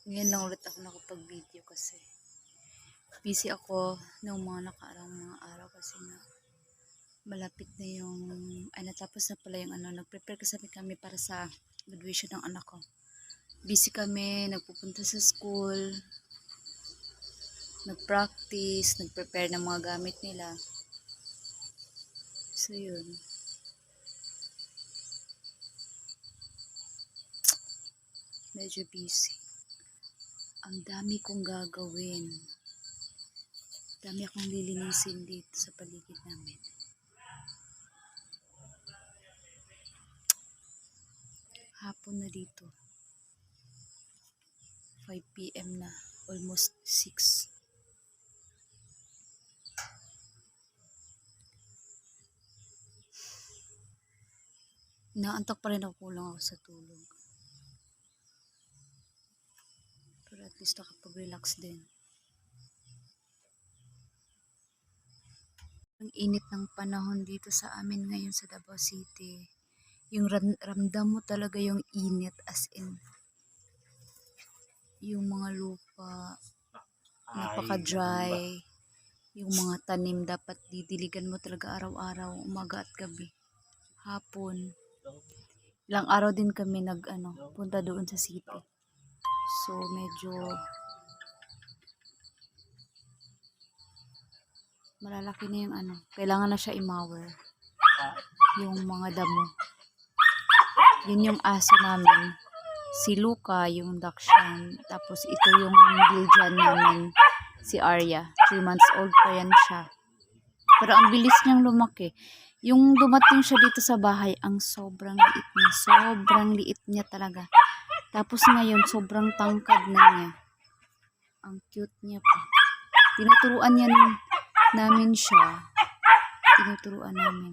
Ngayon lang ulit ako nakapag-video kasi busy ako ng mga nakaraang mga araw kasi nga malapit na yung natapos na pala yung nagprepare kasi kami para sa graduation ng anak ko. Busy kami, nagpupunta sa school, nagpractice, nagprepare ng mga gamit nila. So yun. Medyo busy. Ang dami kong gagawin. Dami akong lilinisin dito sa paligid namin. Hapon na dito. 5 PM na. Almost 6. Naantok pa rin ako, kulang ako sa tulog. Pero at least nakapag-relax din. Ang init ng panahon dito sa amin ngayon sa Davao City. Yung ramdam mo talaga yung init, as in. Yung mga lupa, napaka-dry. Yung mga tanim dapat didiligan mo talaga araw-araw, umaga at gabi. Hapon. Ilang araw din kami punta doon sa city. So medyo malalaki na yung kailangan na siya i-mower. Yung mga damo. Yun yung aso namin. Si Luca, yung Dachshund. Tapos ito yung Belgian namin, si Arya. 3 months old pa yan siya. Pero ang bilis niyang lumaki. Yung dumating siya dito sa bahay, ang sobrang liit niya. Sobrang liit niya talaga. Tapos ngayon, sobrang tangkad na niya. Ang cute niya pa. Tinuturuan niya namin siya. Tinuturuan namin.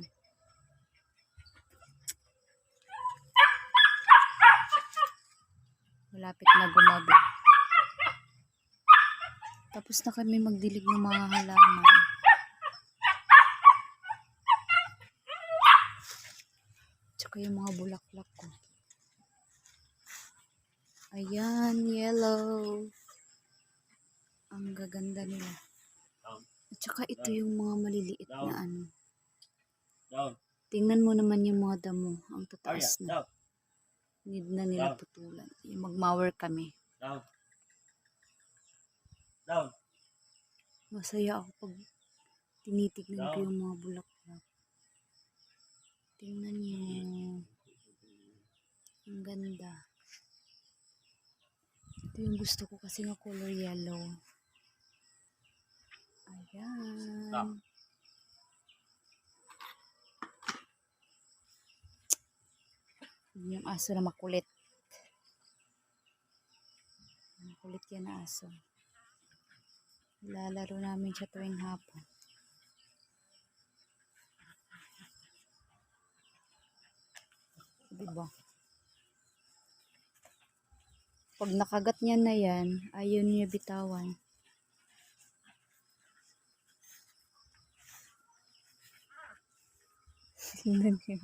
Malapit na gumabi. Tapos na kami magdilig ng mga halaman. Tsaka yung mga bulaklak ko. Ayan, yellow. Ang gaganda nila. At saka ito yung mga maliliit na Tingnan mo naman yung mga damo. Ang tataas na. Need na nila putulan. Yung mag-mower kami. Masaya ako pag tinitignan ko yung mga bulaklak. Tingnan niyo. Ang ganda. Ito yung gusto ko kasi nga color yellow. Ayan. Yung aso na makulit. Makulit yan na aso. Lalaro namin siya tuwing hapon. Diba? Pag nakagat niya na yan, ayaw niya bitawan. Tingnan niyo.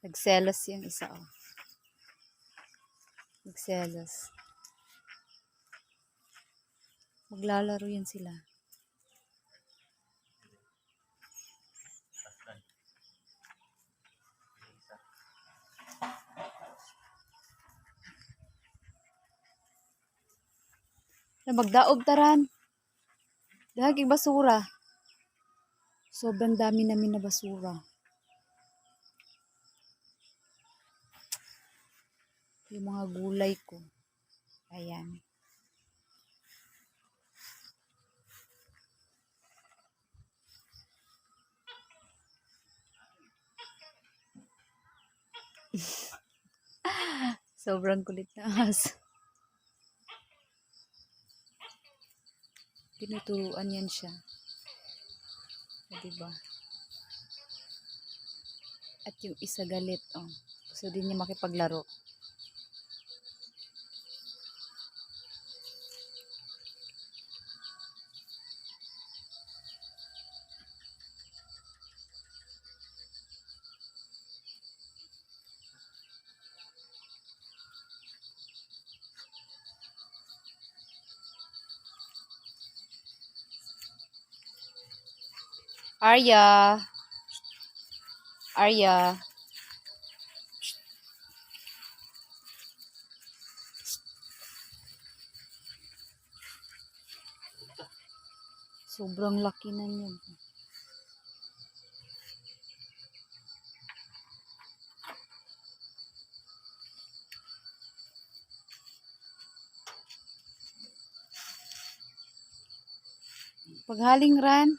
Nagselos yung isa. Nagselos. Maglalaro yan sila. Magdaog taran. Dahil basura. Sobrang dami namin na basura. Yung mga gulay ko. Ayan. Sobrang kulit na aso. Tinuturuan yan siya. Diba? At yung isa galit. Gusto din niya makipaglaro. Arya. Arya. Sobrang laki na niya. Paghaling ran.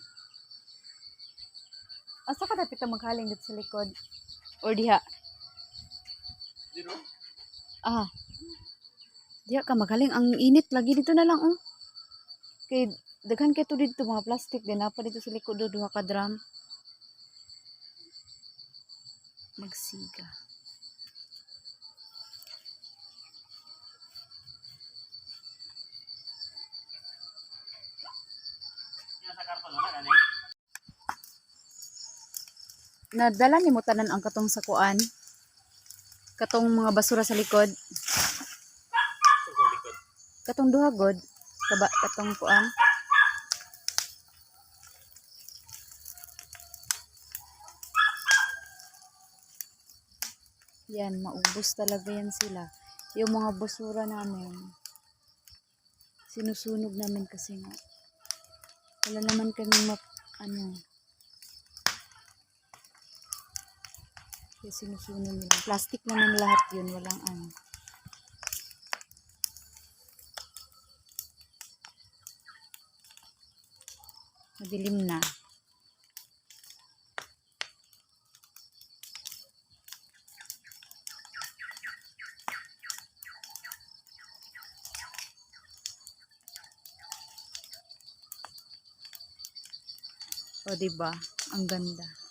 Asa ka dapat ka maghaling dito sa likod? Or diha? Ah. Diha ka maghaling. Ang init lagi dito na lang oh. Kay daghan kay to dito mga plastic din apa dito sa likod do duha ka drum. Magsiga. Nadala ni mo tanan ang katong sakuan. Katong mga basura sa likod. Katong duha god. Katong kuan. Yan, maubos talaga yan sila. Yung mga basura namin, sinusunog namin kasi nga. Wala naman kami kaya sinusunog nila. Plastic naman lahat yun, walang Madilim na. O diba? Ang ganda.